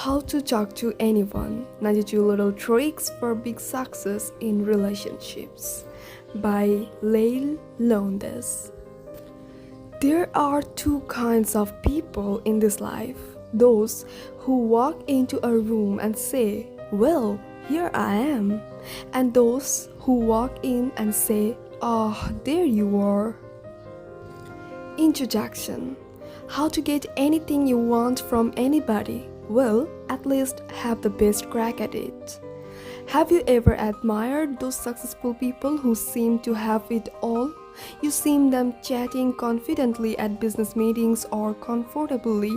How to Talk to Anyone 92 Little Tricks for Big Success in Relationships by Leil Lowndes. There are two kinds of people in this life: those who walk into a room and say, "Well, here I am," and those who walk in and say, "Ah, there you are." Introduction: How to get anything you want from anybody? Well, at least have the best crack at it. Have you ever admired those successful people who seem to have it all? You see them chatting confidently at business meetings or comfortably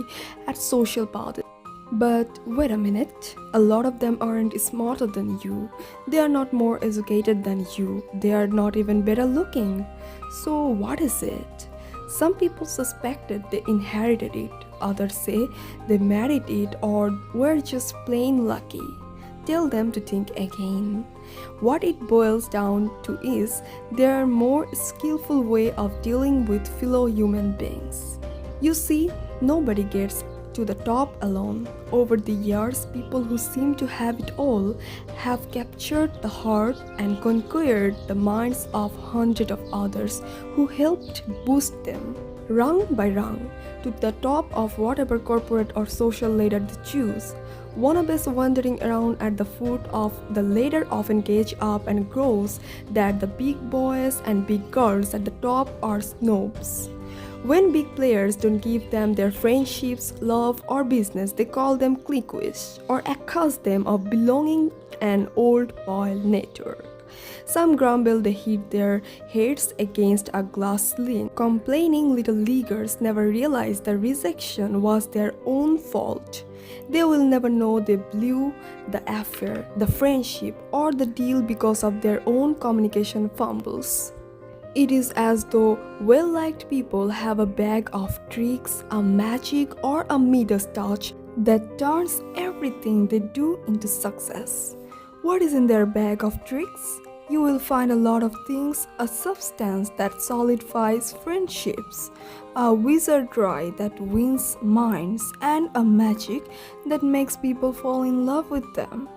at social parties. But wait a minute, a lot of them aren't smarter than you. They are not more educated than you. They are not even better looking. So what is it? Some people suspected they inherited it. Others say they married it or were just plain lucky. Tell them to think again. What it boils down to is there are more skillful way of dealing with fellow human beings. You see, nobody gets to the top alone. Over the years, people who seem to have it all have captured the heart and conquered the minds of hundreds of others who helped boost them, rung by rung, to the top of whatever corporate or social ladder they choose. Wannabes wandering around at the foot of the ladder often gauge up and grows that the big boys and big girls at the top are snobs. When big players don't give them their friendships, love, or business, they call them cliquish or accuse them of belonging an old boy network. Some grumble they hit their heads against a glass ceiling. Complaining little leaguers never realize the rejection was their own fault. They will never know they blew the affair, the friendship, or the deal because of their own communication fumbles. It is as though well-liked people have a bag of tricks, a magic, or a Midas touch that turns everything they do into success. What is in their bag of tricks? You will find a lot of things: a substance that solidifies friendships, a wizardry that wins minds, and a magic that makes people fall in love with them.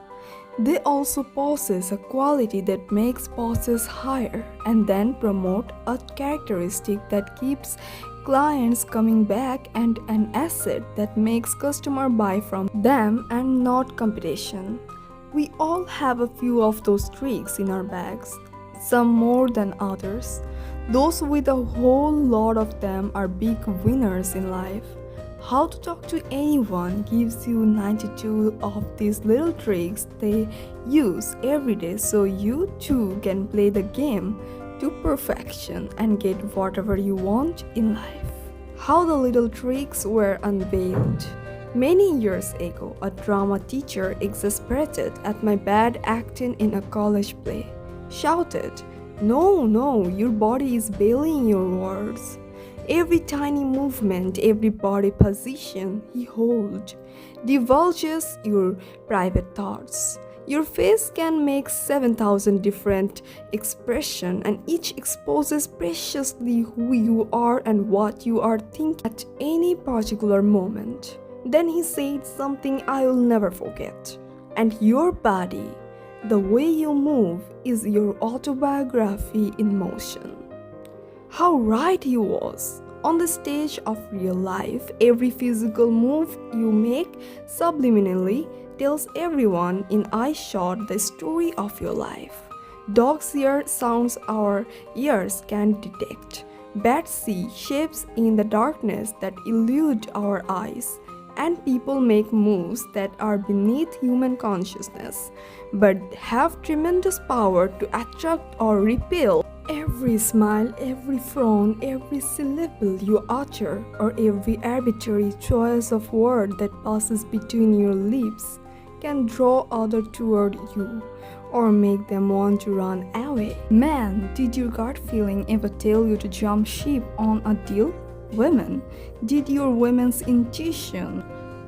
They also possess a quality that makes bosses hire and then promote, a characteristic that keeps clients coming back, and an asset that makes customers buy from them and not competition. We all have a few of those tricks in our bags, some more than others. Those with a whole lot of them are big winners in life. How to Talk to Anyone gives you 92 of these little tricks they use every day so you too can play the game to perfection and get whatever you want in life. How the little tricks were unveiled. Many years ago, a drama teacher, exasperated at my bad acting in a college play, shouted, No, your body is bailing your words." Every tiny movement, every body position he holds divulges your private thoughts. Your face can make 7,000 different expressions, and each exposes preciously who you are and what you are thinking at any particular moment. Then he said something I will never forget. And your body, the way you move, is your autobiography in motion. How right he was! On the stage of real life, every physical move you make subliminally tells everyone in eyeshot the story of your life. Dogs hear sounds our ears can detect. Bats see shapes in the darkness that elude our eyes. And people make moves that are beneath human consciousness, but have tremendous power to attract or repel. Every smile, every frown, every syllable you utter, or every arbitrary choice of word that passes between your lips can draw others toward you or make them want to run away. Man, did your gut feeling ever tell you to jump ship on a deal? Women, did your women's intuition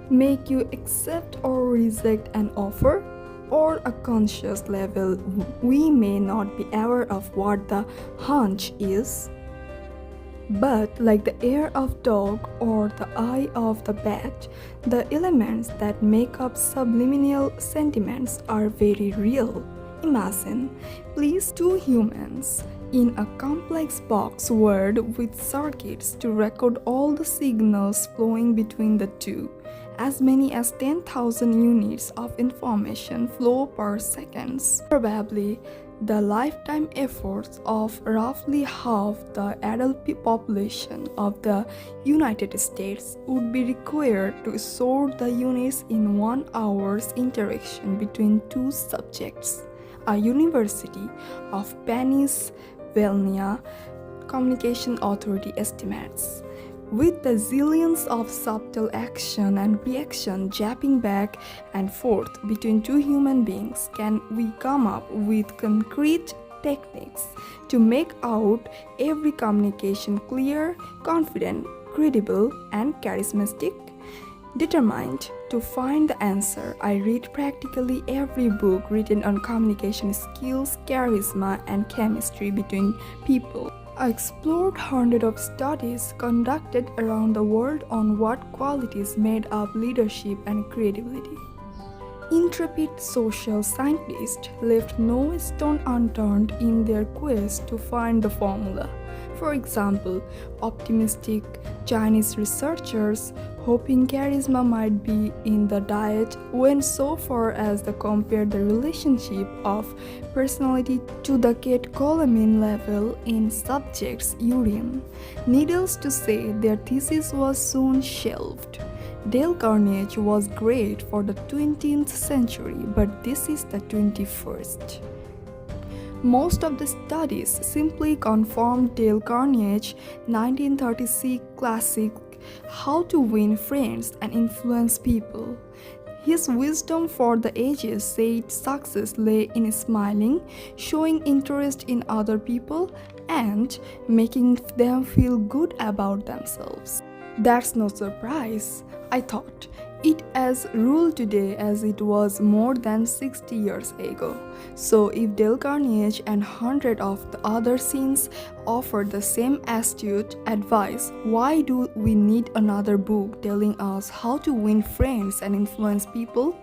make you accept or reject an offer? Or a conscious level, we may not be aware of what the hunch is. But like the ear of dog or the eye of the bat, the elements that make up subliminal sentiments are very real. Imagine, please, two humans in a complex box world with circuits to record all the signals flowing between the two. As many as 10,000 units of information flow per second. Probably the lifetime efforts of roughly half the adult population of the United States would be required to sort the units in 1 hour's interaction between two subjects. A University of Pennsylvania Communication Authority estimates. With the zillions of subtle action and reaction jabbing back and forth between two human beings, can we come up with concrete techniques to make out every communication clear, confident, credible, and charismatic? Determined to find the answer, I read practically every book written on communication skills, charisma, and chemistry between people. I explored hundreds of studies conducted around the world on what qualities made up leadership and credibility. Intrepid social scientists left no stone unturned in their quest to find the formula. For example, optimistic Chinese researchers, hoping charisma might be in the diet, went so far as to compare the relationship of personality to the catecholamine level in subjects' urine. Needless to say, their thesis was soon shelved. Dale Carnegie was great for the 20th century, but this is the 21st. Most of the studies simply confirmed Dale Carnegie's 1936 classic How to Win Friends and Influence People. His wisdom for the ages said success lay in smiling, showing interest in other people, and making them feel good about themselves. That's no surprise, I thought. It as rule today as it was more than 60 years ago. So if Dale Carnegie and hundreds of the other saints offered the same astute advice, why do we need another book telling us how to win friends and influence people?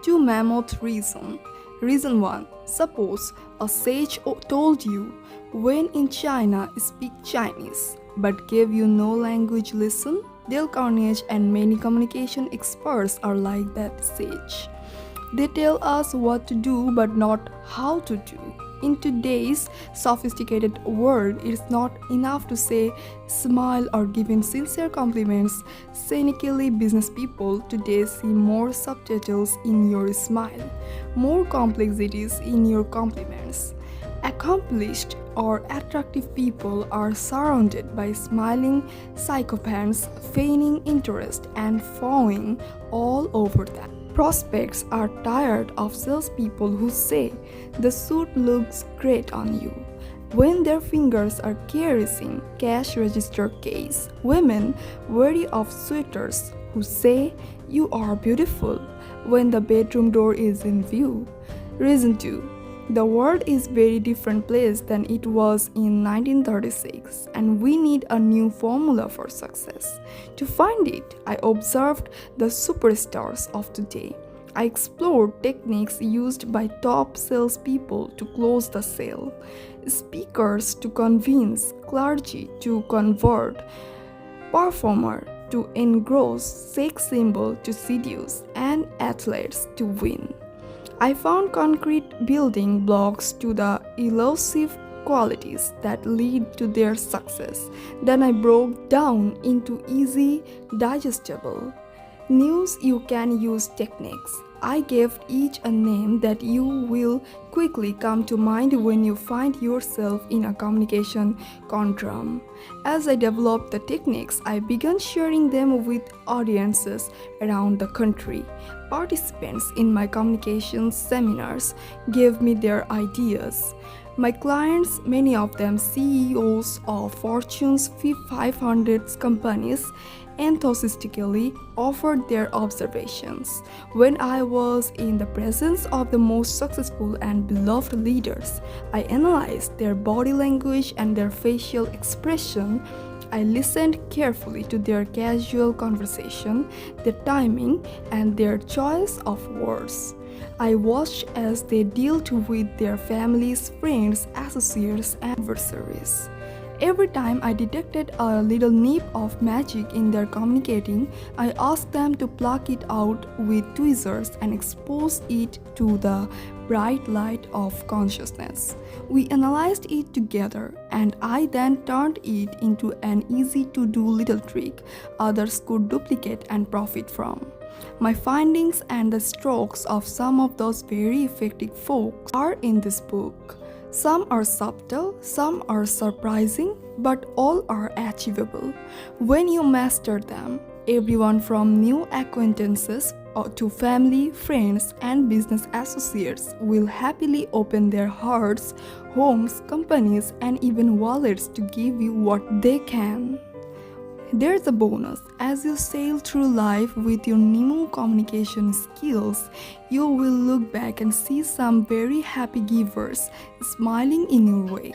Two mammoth reasons. Reason 1. Suppose a sage told you, when in China, speak Chinese, but gave you no language lesson. Dale Carnegie and many communication experts are like that sage. They tell us what to do but not how to do. In today's sophisticated world, it's not enough to say, smile, or give sincere compliments. Cynically, business people today see more subtitles in your smile, more complexities in your compliments. Accomplished or attractive people are surrounded by smiling psychopaths, feigning interest and fawning all over them. Prospects are tired of salespeople who say, the suit looks great on you, when their fingers are caressing cash register case. Women weary of suitors who say, you are beautiful, when the bedroom door is in view. Reason 2. The world is a very different place than it was in 1936, and we need a new formula for success. To find it, I observed the superstars of today. I explored techniques used by top salespeople to close the sale, speakers to convince, clergy to convert, performer to engross, sex symbol to seduce, and athletes to win. I found concrete building blocks to the elusive qualities that lead to their success. Then I broke down into easy, digestible news you can use techniques. I gave each a name that you will quickly come to mind when you find yourself in a communication conundrum. As I developed the techniques, I began sharing them with audiences around the country. Participants in my communications seminars gave me their ideas. My clients, many of them CEOs of Fortune's 500 companies, enthusiastically offered their observations. When I was in the presence of the most successful and beloved leaders, I analyzed their body language and their facial expression. I listened carefully to their casual conversation, their timing, and their choice of words. I watched as they dealt with their families, friends, associates, and adversaries. Every time I detected a little nip of magic in their communicating, I asked them to pluck it out with tweezers and expose it to the bright light of consciousness. We analyzed it together, and I then turned it into an easy-to-do little trick others could duplicate and profit from. My findings and the strokes of some of those very effective folks are in this book. Some are subtle, some are surprising, but all are achievable when you master them. Everyone from new acquaintances to family, friends, and business associates will happily open their hearts, homes, companies, and even wallets to give you what they can. There's a bonus. As you sail through life with your new communication skills, you will look back and see some very happy givers smiling in your way.